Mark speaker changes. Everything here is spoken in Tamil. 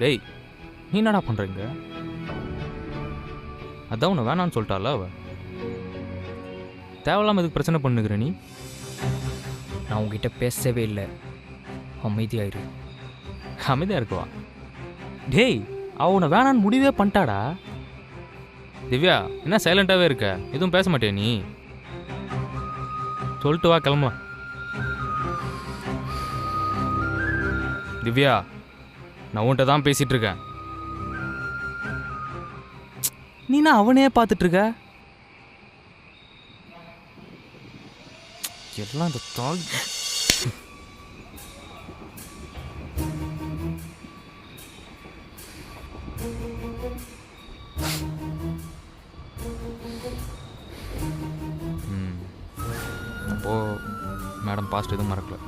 Speaker 1: டேய், நீ என்னடா பண்ணுறீங்க? அதான் உன்னை வேணான்னு சொல்லிட்டால அவ. தேவையில்லாமல் இதுக்கு பிரச்சனை பண்ணுகிற நீ.
Speaker 2: நான் உங்ககிட்ட பேசவே இல்லை, அமைதியாயிரு.
Speaker 1: அமைதியாக இருக்குவா? டேய், அவ உன்னை வேணான்னு முடிவே பண்ணிட்டாடா. திவ்யா, என்ன சைலண்டாகவே இருக்க? எதுவும் பேச மாட்டியா நீ? சொல்லிட்டு வா, கிளம்பலாம். திவ்யா, நான் உன்கிட்ட தான் பேசிகிட்டு இருக்கேன். நீனா அவனே பார்த்துட்டு இருக்க? எல்லாம் இந்த தாய். அப்போது மேடம் பாஸ்ட் எதுவும் மறக்கல.